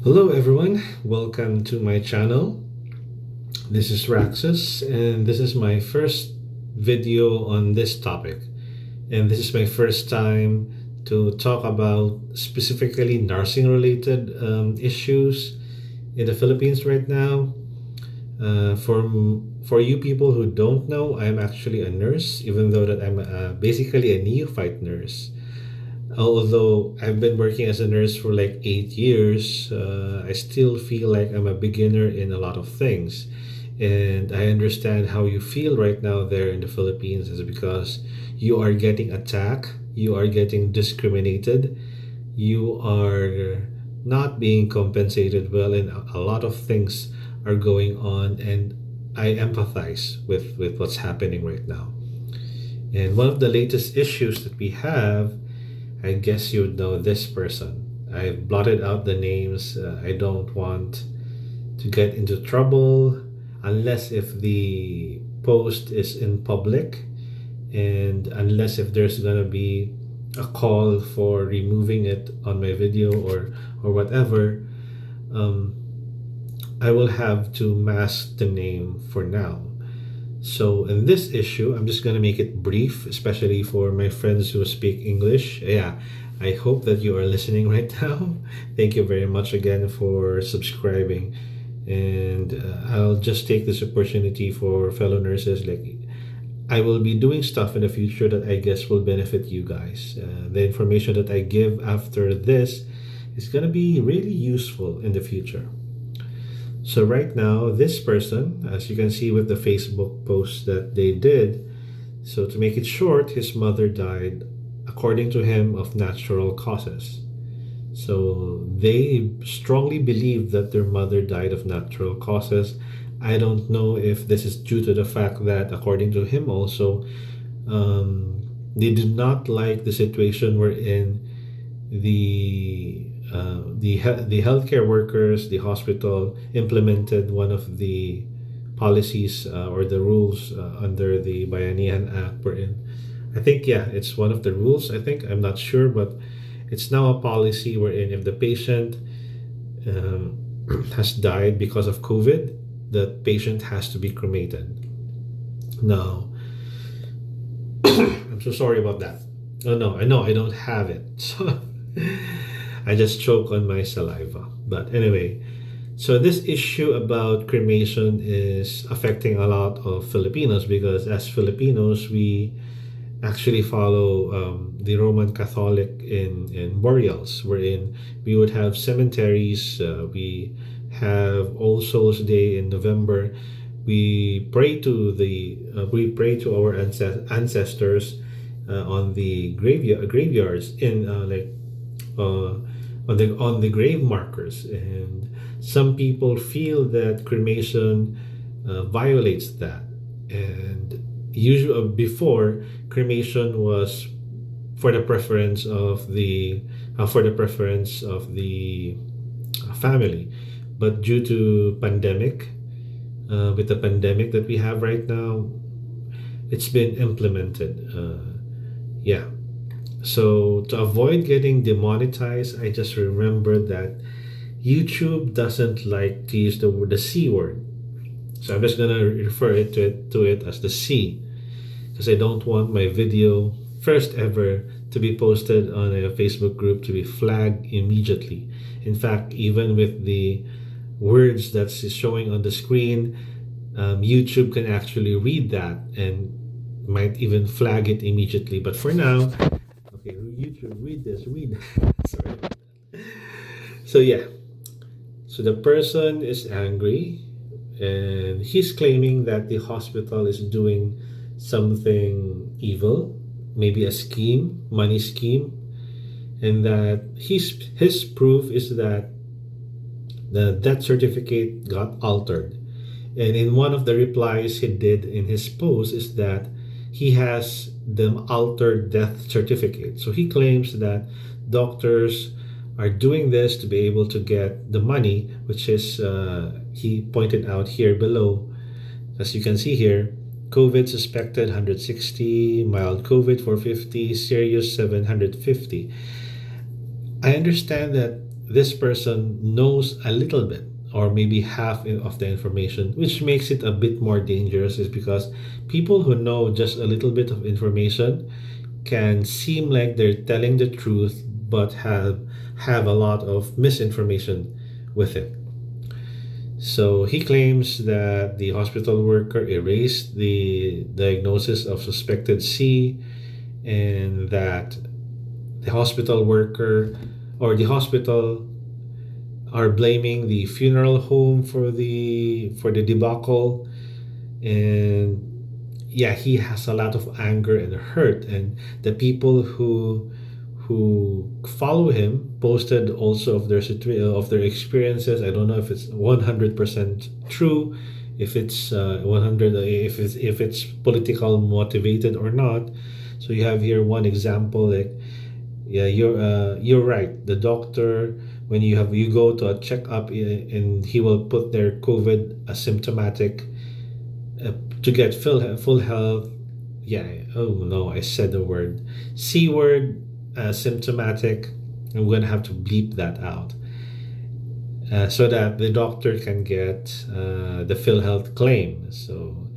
Hello everyone, welcome to my channel. This is Raxus and this is my first video on this topic. And this is my first time to talk about specifically nursing related issues in the Philippines right now. For you people who don't know, I'm actually a nurse, even though that I'm basically a neophyte nurse. Although I've been working as a nurse for like 8 years, I still feel like I'm a beginner in a lot of things. And I understand how you feel right now there in the Philippines is because you are getting attacked, you are getting discriminated, you are not being compensated well, and a lot of things are going on. And I empathize with what's happening right now. And one of the latest issues that we have, I guess you would know this person. I've blotted out the names. I don't want to get into trouble unless if the post is in public and unless if there's gonna be a call for removing it on my video or whatever. um, I will have to mask the name for now. So in this issue, I'm just gonna make it brief, especially for my friends who speak English. Yeah, I hope that you are listening right now. Thank you very much again for subscribing. And I'll just take this opportunity for fellow nurses. Like, I will be doing stuff in the future that I guess will benefit you guys. The information that I give after this is gonna be really useful in the future. So right now, this person, as you can see with the Facebook post that they did, so to make it short, his mother died, according to him, of natural causes. So they strongly believe that their mother died of natural causes. I don't know if this is due to the fact that, according to him also, they did not like the situation wherein the healthcare workers, the hospital implemented one of the policies or the rules under the Bayanihan Act. Wherein, I think, yeah, it's one of the rules. I think, I'm not sure, but it's now a policy wherein if the patient um, has died because of COVID, the patient has to be cremated. Now, I'm so sorry about that. Oh no, I know I don't have it. So I just choke on my saliva. But anyway, so this issue about cremation is affecting a lot of Filipinos because as Filipinos, we actually follow the Roman Catholic in burials, wherein we would have cemeteries. We have All Souls Day in November. We pray to our ancestors on the graveyards in uh, on the grave markers. And some people feel that cremation violates that. And usually before, cremation was for the preference of the family, but due to pandemic, with the pandemic that we have right now, it's been implemented. Yeah. So to avoid getting demonetized, I just remember that YouTube doesn't like to use the C word. So I'm just gonna refer to it as the C, because I don't want my video, first ever, to be posted on a Facebook group to be flagged immediately. In fact, even with the words that's showing on the screen, YouTube can actually read that and might even flag it immediately. But for now, okay, YouTube, read this, read. Sorry. So yeah, so the person is angry and he's claiming that the hospital is doing something evil, maybe a scheme, money scheme, and that his proof is that the death certificate got altered. And in one of the replies he did in his post is that he has the altered death certificate. So he claims that doctors are doing this to be able to get the money, which is, he pointed out here below, as you can see here, COVID suspected 160, mild COVID 450, serious 750. I understand that this person knows a little bit or maybe of the information, which makes it a bit more dangerous, is because people who know just a little bit of information can seem like they're telling the truth but have a lot of misinformation with it. So he claims that the hospital worker erased the diagnosis of suspected C, and that the hospital worker or the hospital are blaming the funeral home for the debacle. And yeah, he has a lot of anger and hurt, and the people who follow him posted also of of their experiences. I don't know if it's 100% true, if it's 100, if it's political motivated or not. So you have here one example, like, yeah, you're right. The doctor, when you go to a checkup, and he will put their COVID asymptomatic, to get full health. Yeah. Oh no, I said the word C word, symptomatic. I'm gonna have to bleep that out, so that the doctor can get the PhilHealth claim. So,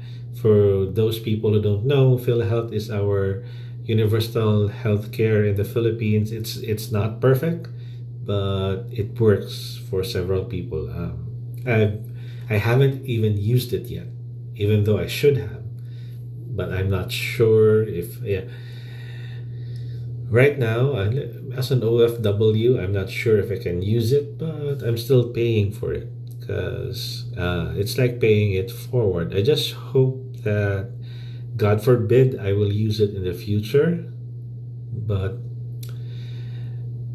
for those people who don't know, PhilHealth is our universal health care in the Philippines. It's not perfect, but it works for several people. I haven't even used it yet, even though I should have, but I'm not sure if, yeah. Right now, as an OFW, I'm not sure if I can use it, but I'm still paying for it because it's like paying it forward. I just hope that, God forbid, I will use it in the future. But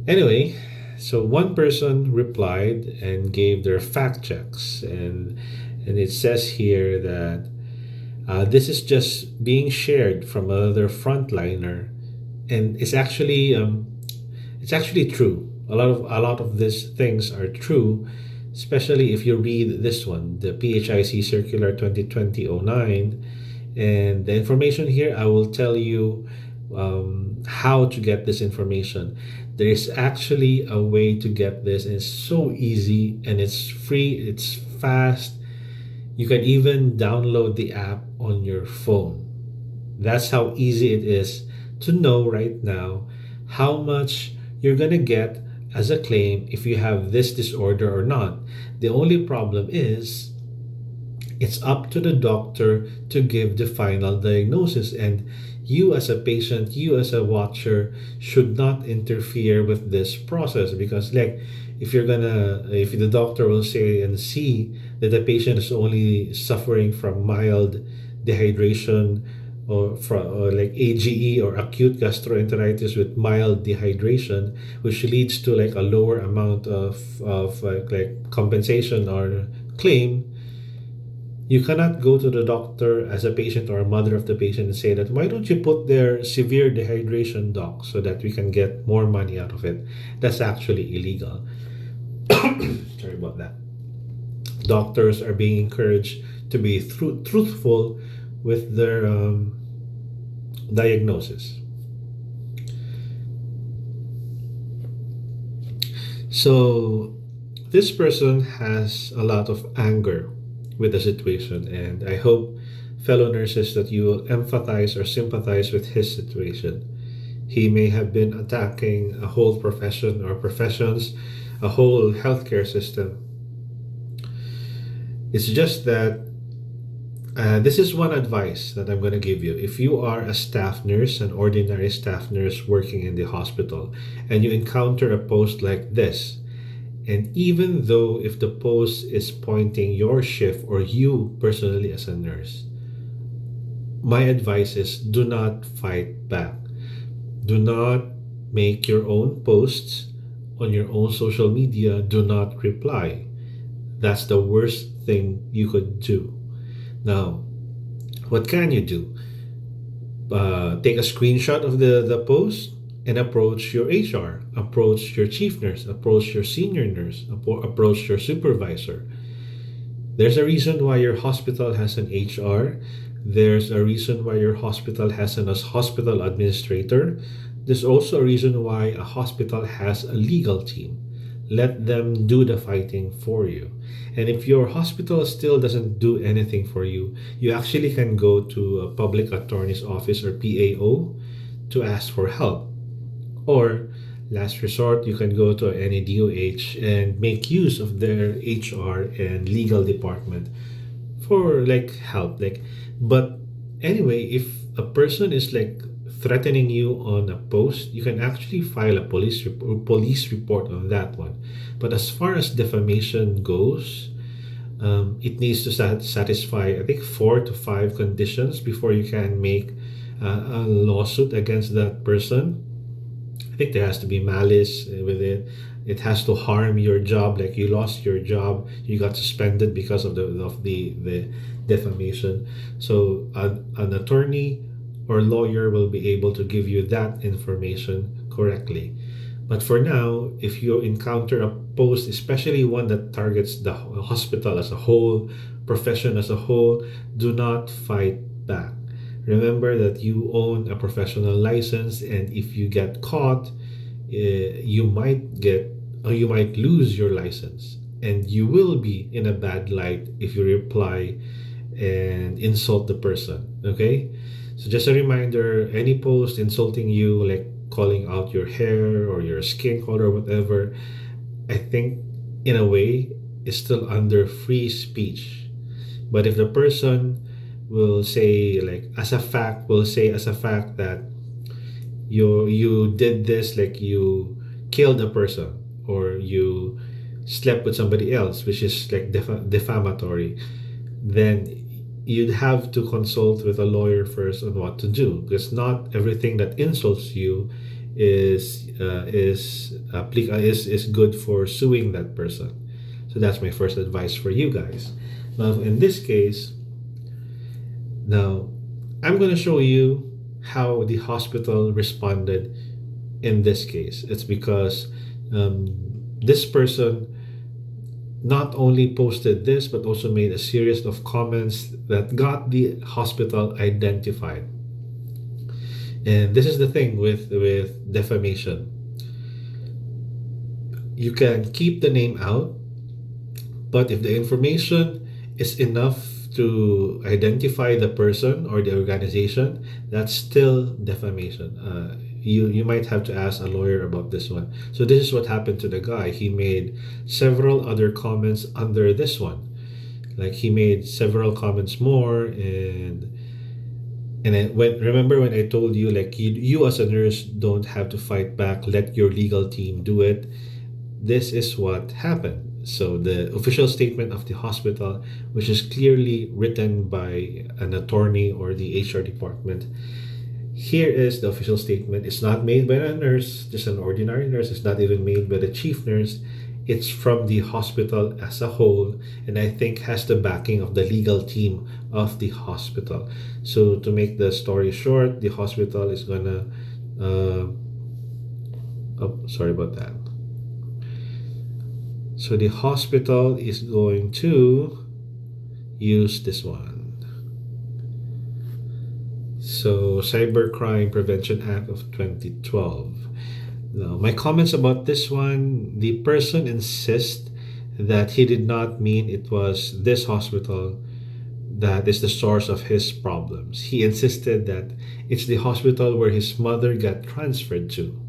anyway, so one person replied and gave their fact checks, and it says here that this is just being shared from another frontliner, and it's actually true. A lot of these things are true, especially if you read this one, the PHIC Circular 2020-09, and the information here. I will tell you how to get this information. There is actually a way to get this, and it's so easy, and it's free. It's fast. You can even download the app on your phone. That's how easy it is to know right now how much you're going to get as a claim if you have this disorder or not. The only problem is it's up to the doctor to give the final diagnosis, and you as a patient, you as a watcher, should not interfere with this process, because, like, if the doctor will say and see that the patient is only suffering from mild dehydration, or like AGE, or acute gastroenteritis with mild dehydration, which leads to like a lower amount of like compensation or claim. You cannot go to the doctor as a patient or a mother of the patient and say that, why don't you put their severe dehydration, doc, so that we can get more money out of it. That's actually illegal. Sorry about that. Doctors are being encouraged to be truthful with their diagnosis. So this person has a lot of anger with the situation, and I hope, fellow nurses, that you will empathize or sympathize with his situation. He may have been attacking a whole profession or professions, a whole healthcare system. It's just that this is one advice that I'm going to give you. If you are a staff nurse, an ordinary staff nurse working in the hospital, and you encounter a post like this, and even though if the post is pointing your shift or you personally as a nurse, my advice is, do not fight back. Do not make your own posts on your own social media. Do not reply. That's the worst thing you could do. Now, what can you do? Take a screenshot of the post and approach your HR, approach your chief nurse, approach your senior nurse, approach your supervisor. There's a reason why your hospital has an HR. There's a reason why your hospital has an hospital administrator. There's also a reason why a hospital has a legal team. Let them do the fighting for you. And if your hospital still doesn't do anything for you, you actually can go to a public attorney's office or PAO to ask for help. Or, last resort, you can go to any DOH and make use of their HR and legal department for like help. But anyway, if a person is like threatening you on a post, you can actually file a police report on that one. But as far as defamation goes, it needs to satisfy, I think, 4 to 5 conditions before you can make a lawsuit against that person. I think there has to be malice with it. It has to harm your job, like you lost your job, you got suspended because of the defamation. So an attorney or lawyer will be able to give you that information correctly. But for now, if you encounter a post, especially one that targets the hospital as a whole, profession as a whole, do not fight back. Remember that you own a professional license, and if you get caught, you might get or you might lose your license, and you will be in a bad light if you reply and insult the person. Okay, so just a reminder: any post insulting you, like calling out your hair or your skin color or whatever, I think in a way is still under free speech. But if the person will say like as a fact that you did this, like you killed a person or you slept with somebody else, which is like defamatory, then you'd have to consult with a lawyer first on what to do, because not everything that insults you is good for suing that person. So that's my first advice for you guys. Now in this case, now I'm going to show you how the hospital responded in this case. It's because this person not only posted this but also made a series of comments that got the hospital identified. And this is the thing with defamation. You can keep the name out, but if the information is enough to identify the person or the organization, that's still defamation. You might have to ask a lawyer about this one. So this is what happened to the guy. He made several other comments under this one. Like he made several comments more, and remember when I told you, like, you as a nurse don't have to fight back, let your legal team do it. This is what happened. So the official statement of the hospital, which is clearly written by an attorney or the HR department, here is the official statement. It's not made by a nurse, just an ordinary nurse. It's not even made by the chief nurse. It's from the hospital as a whole, and I think has the backing of the legal team of the hospital. So to make the story short, the hospital is gonna sorry about that. So the hospital is going to use this one. So Cybercrime Prevention Act of 2012. Now, my comments about this one, the person insists that he did not mean it was this hospital that is the source of his problems. He insisted that it's the hospital where his mother got transferred to.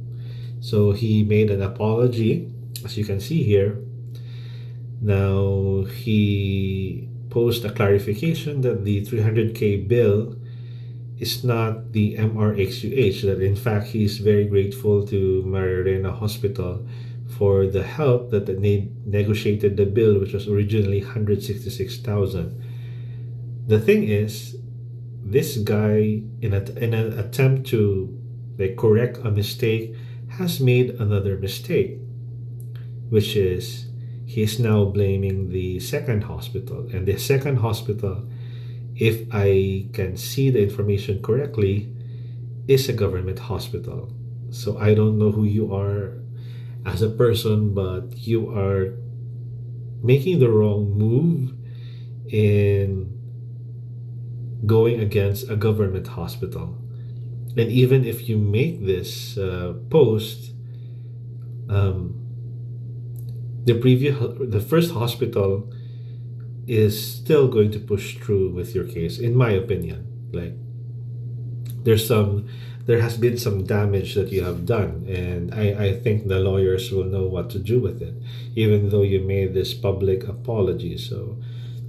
So he made an apology, as you can see here. Now, he posed a clarification that the 300K bill is not the MRXUH, that in fact he's very grateful to Marirena Hospital for the help that they negotiated the bill, which was originally 166,000. The thing is, this guy, in an attempt to like correct a mistake, has made another mistake, which is he's now blaming the second hospital. And the second hospital, if I can see the information correctly, is a government hospital. So I don't know who you are as a person, but you are making the wrong move in going against a government hospital. And even if you make this post, the first hospital is still going to push through with your case, in my opinion. Like, there's some there has been some damage that you have done, and I think the lawyers will know what to do with it, even though you made this public apology. So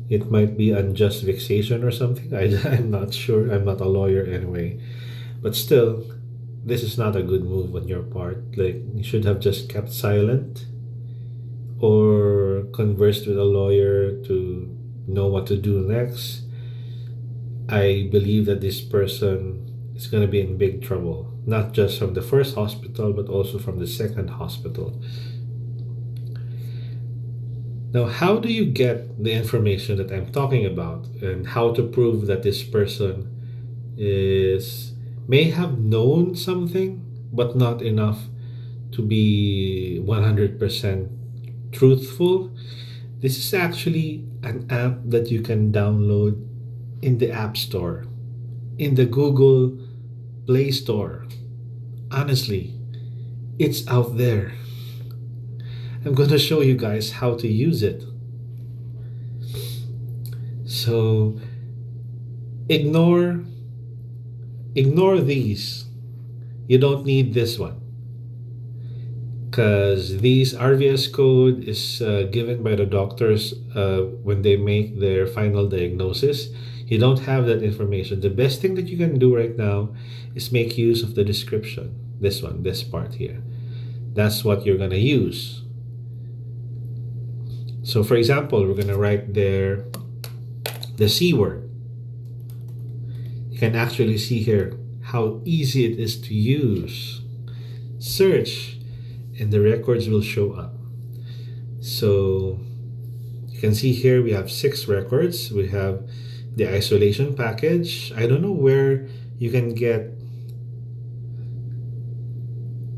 it might be unjust vexation or something. I'm not sure. I'm not a lawyer anyway. But still, this is not a good move on your part. Like, you should have just kept silent or conversed with a lawyer to know what to do next. I believe that this person is going to be in big trouble, not just from the first hospital, but also from the second hospital. Now, how do you get the information that I'm talking about, and how to prove that this person is may have known something but not enough to be 100% truthful? This is actually an app that you can download in the App Store, in the Google Play Store. Honestly, it's out there. I'm going to show you guys how to use it. So ignore these. You don't need this one, because these RVS code is given by the doctors when they make their final diagnosis. You don't have that information. The best thing that you can do right now is make use of the description. This one, this part here. That's what you're going to use. So for example, we're going to write there the C word. You can actually see here how easy it is to use. Search, and the records will show up. So you can see here we have 6 records. We have the isolation package. I don't know where you can get.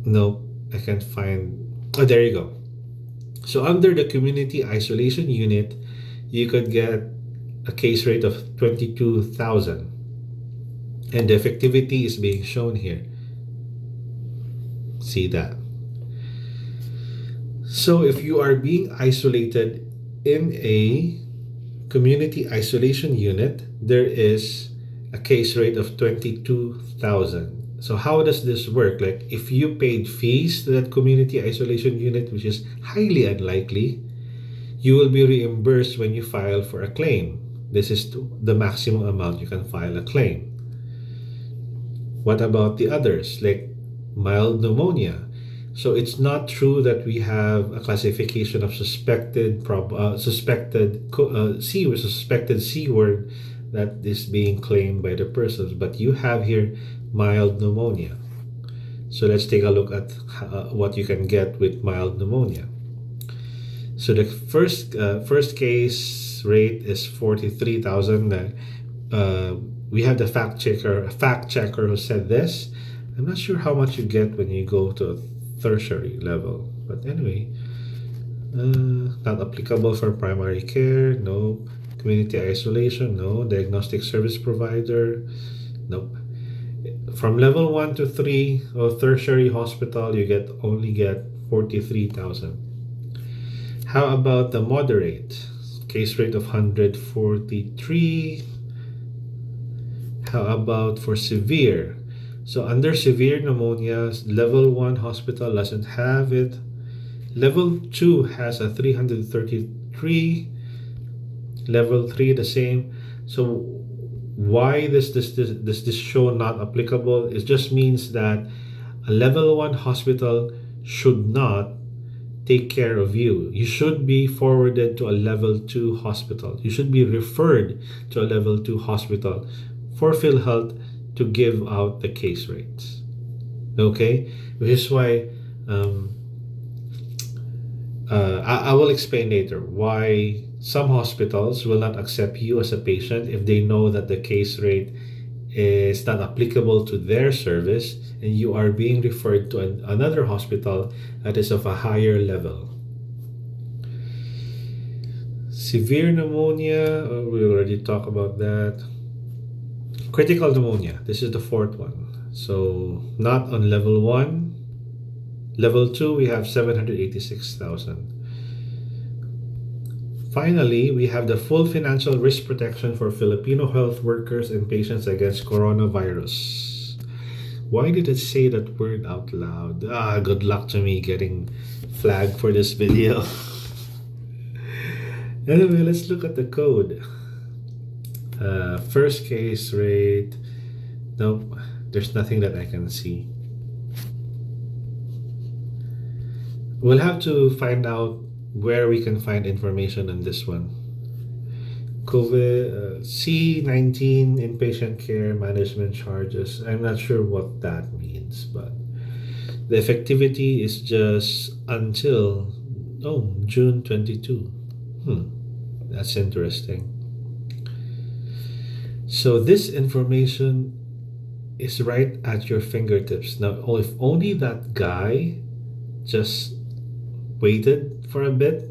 No, I can't find. Oh, there you go. So under the community isolation unit, you could get a case rate of 22,000. And the effectivity is being shown here. See that? So if you are being isolated in a community isolation unit, there is a case rate of 22,000. So how does this work? Like, if you paid fees to that community isolation unit, which is highly unlikely, you will be reimbursed when you file for a claim. This is the maximum amount you can file a claim. What about the others, like mild pneumonia? So it's not true that we have a classification of suspected C word that is being claimed by the persons, but you have here mild pneumonia. So let's take a look at what you can get with mild pneumonia. So the first case rate is 43,000. We have the fact checker who said this. I'm not sure how much you get when you go to a tertiary level, but anyway, not applicable for primary care. No. Community isolation. No. Diagnostic service provider. Nope. From level 1 to 3 of tertiary hospital, you only get 43,000. How about the moderate? Case rate of 143. How about for severe? So under severe pneumonia, level 1 hospital doesn't have it. Level 2 has a 333. Level 3 the same. So why this show not applicable? It just means that a level 1 hospital should not take care of you. You should be forwarded to a level 2 hospital. You should be referred to a level 2 hospital for PhilHealth to give out the case rates. Okay? Which is why I will explain later why some hospitals will not accept you as a patient if they know that the case rate is not applicable to their service and you are being referred to another hospital that is of a higher level. Severe pneumonia, we already talked about that. Critical pneumonia, this is the 4th one. So not on level 1. Level 2, we have 786,000. Finally, we have the full financial risk protection for Filipino health workers and patients against coronavirus. Why did it say that word out loud? Good luck to me getting flagged for this video. Anyway, let's look at the code. First case rate. Nope, there's nothing that I can see. We'll have to find out where we can find information on this one. COVID C19 inpatient care management charges. I'm not sure what that means, but the effectivity is just until June 22. That's interesting. So this information is right at your fingertips. Now, if only that guy just waited for a bit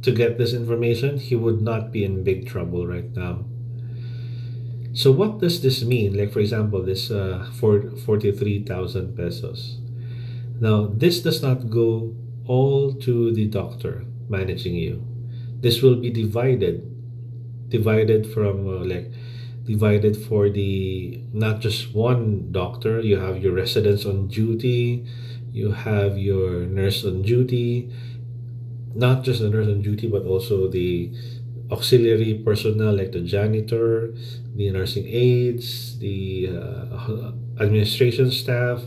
to get this information, he would not be in big trouble right now. So what does this mean? Like, for example, this 43,000 pesos. Now, this does not go all to the doctor managing you. This will be divided from divided for the not just one doctor. You have your residents on duty, you have your nurse on duty, not just the nurse on duty, but also the auxiliary personnel like the janitor, the nursing aides, the administration staff,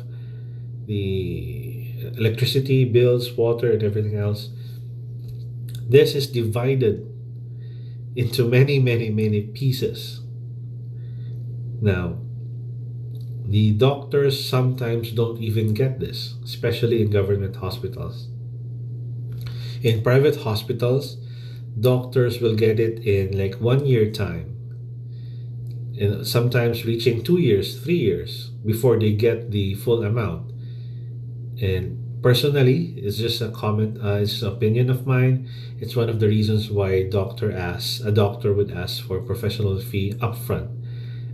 the electricity bills, water, and everything else. This is divided into many pieces. Now, the doctors sometimes don't even get this, especially in government hospitals. In private hospitals, doctors will get it in like 1 year time, and sometimes reaching 2 years, 3 years before they get the full amount. And personally, it's just a comment, it's an opinion of mine. It's one of the reasons why a doctor would ask for professional fee upfront.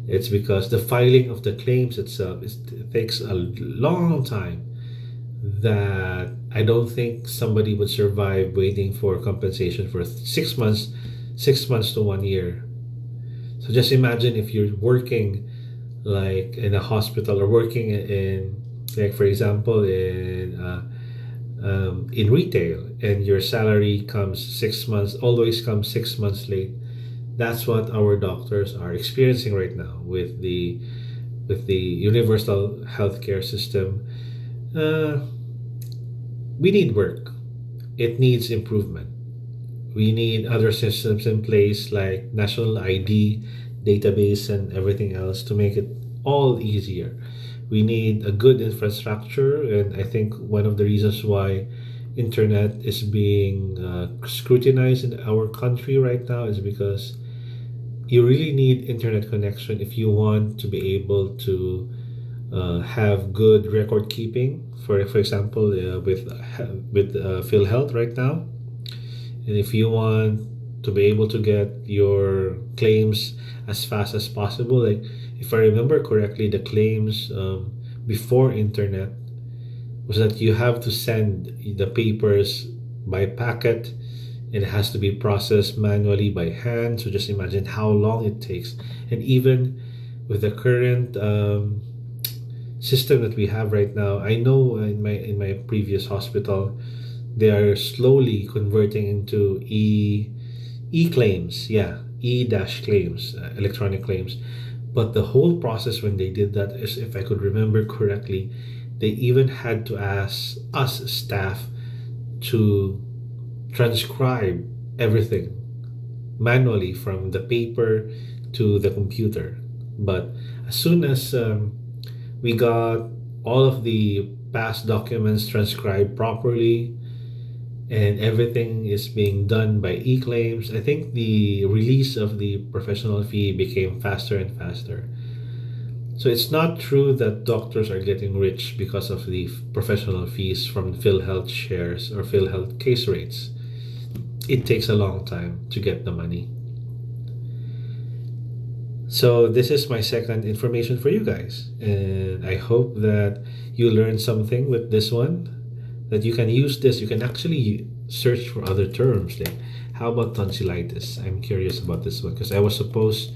It's because the filing of the claims itself it takes a long time that I don't think somebody would survive waiting for compensation for 6 months, 6 months to 1 year. So just imagine if you're working like in a hospital or working in like for example in retail, and your salary comes 6 months, always comes 6 months late. That's what our doctors are experiencing right now with the universal healthcare system. We need work. It needs improvement. We need other systems in place like national ID database and everything else to make it all easier. We need a good infrastructure, and I think one of the reasons why internet is being scrutinized in our country right now is because you really need internet connection if you want to be able to have good record keeping. For example, with PhilHealth right now, and if you want to be able to get your claims as fast as possible, like if I remember correctly, the claims before internet was that you have to send the papers by packet. It has to be processed manually by hand. So just imagine how long it takes. And even with the current system that we have right now, I know in my previous hospital, they are slowly converting into e claims. Yeah, e-dash claims, electronic claims. But the whole process when they did that is, if I could remember correctly, they even had to ask us staff to transcribe everything manually from the paper to the computer. But as soon as we got all of the past documents transcribed properly and everything is being done by e-claims, I think the release of the professional fee became faster and faster. So it's not true that doctors are getting rich because of the professional fees from PhilHealth shares or PhilHealth case rates. It takes a long time to get the money. So this is my second information for you guys, and I hope that you learned something with this one, that you can use this. You can actually search for other terms. Like, how about tonsillitis? I'm curious about this one because I was supposed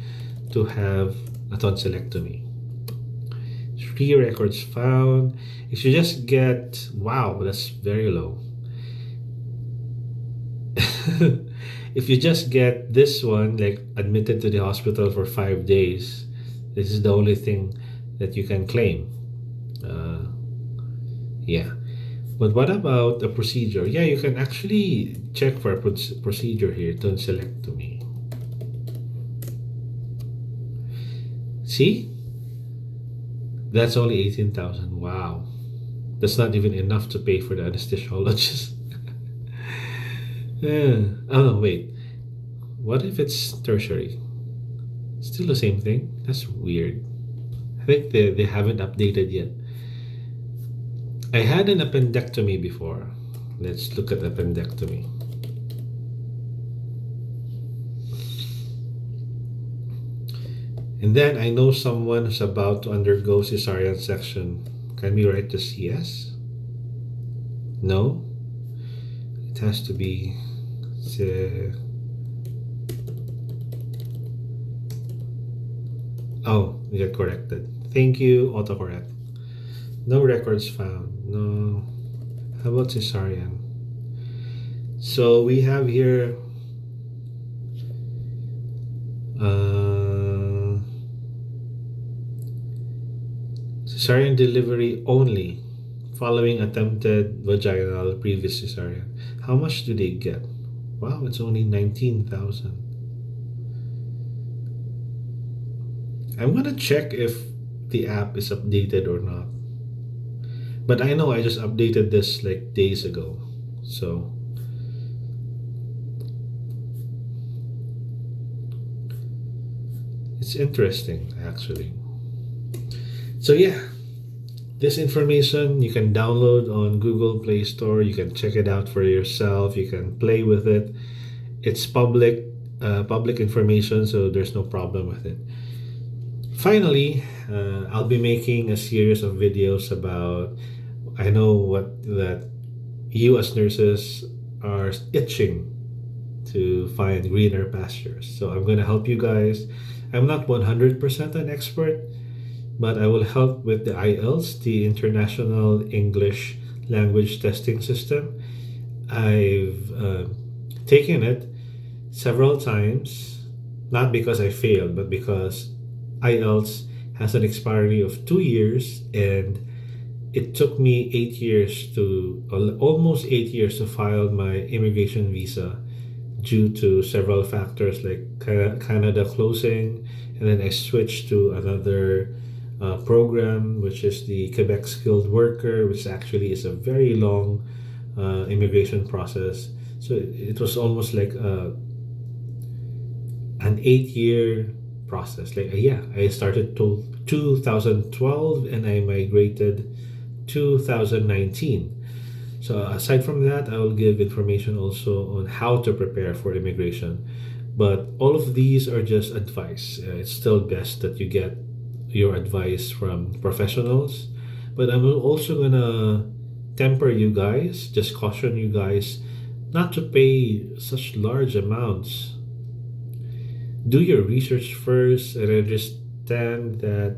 to have a tonsillectomy. 3 records found. If you just get, wow, that's very low. If you just get this one, like admitted to the hospital for 5 days, this is the only thing that you can claim. Yeah. But what about a procedure? Yeah, you can actually check for a procedure here, tonsillectomy. See? That's only 18,000. Wow. That's not even enough to pay for the anesthesiologist. Yeah. Oh, no, wait. What if it's tertiary? Still the same thing? That's weird. I think they haven't updated yet. I had an appendectomy before. Let's look at appendectomy. And then I know someone who's about to undergo cesarean section. Can we write this yes? No? It has to be. Oh, we got corrected. Thank you, autocorrect. No records found. No. How about cesarean? So we have here cesarean delivery only following attempted vaginal previous cesarean. How much do they get? Wow, it's only 19,000. I'm gonna check if the app is updated or not. But I know I just updated this like days ago. So it's interesting actually. So yeah, this information you can download on Google Play Store. You can check it out for yourself. You can play with it. It's public information, so there's no problem with it. Finally, I'll be making a series of videos about. I know what that you as nurses are itching to find greener pastures. So I'm going to help you guys. I'm not 100% an expert, but I will help with the IELTS, the International English Language Testing System. I've taken it several times, not because I failed, but because IELTS has an expiry of 2 years, and it took me 8 years to almost 8 years to file my immigration visa due to several factors like Canada closing, and then I switched to another program, which is the Quebec Skilled Worker, which actually is a very long immigration process. So it was almost like an 8 year process. Like yeah, I started 2012 and I migrated 2019. So aside from that, I will give information also on how to prepare for immigration. But all of these are just advice. It's still best that you get your advice from professionals. But I'm also gonna temper you guys, just caution you guys not to pay such large amounts. Do your research first and understand that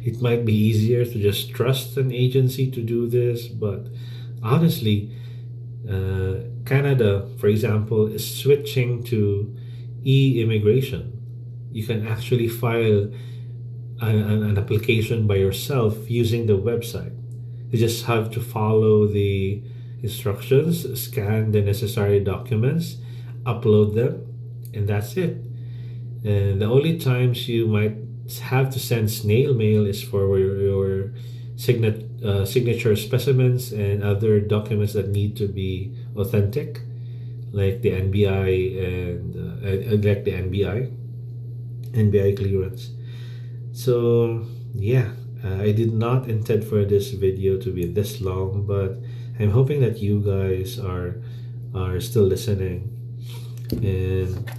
it might be easier to just trust an agency to do this, but honestly, Canada, for example, is switching to e-immigration. You can actually file an application by yourself using the website. You just have to follow the instructions, scan the necessary documents, upload them, and that's it. And the only times you might have to send snail mail is for your signature specimens and other documents that need to be authentic, like the NBI and like the NBI clearance. So yeah, I did not intend for this video to be this long, but I'm hoping that you guys are still listening. And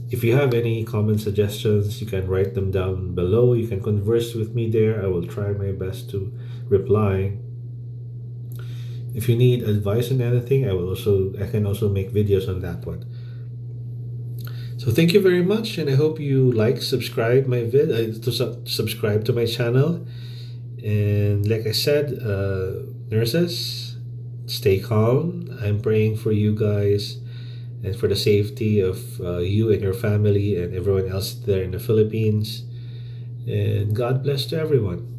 if you have any comment suggestions, you can write them down below. You can converse with me there. I will try my best to reply. If you need advice on anything, I can also make videos on that one. So thank you very much, and I hope you subscribe my subscribe to my channel. And like I said, nurses, stay calm. I'm praying for you guys and for the safety of you and your family and everyone else there in the Philippines. And God bless to everyone.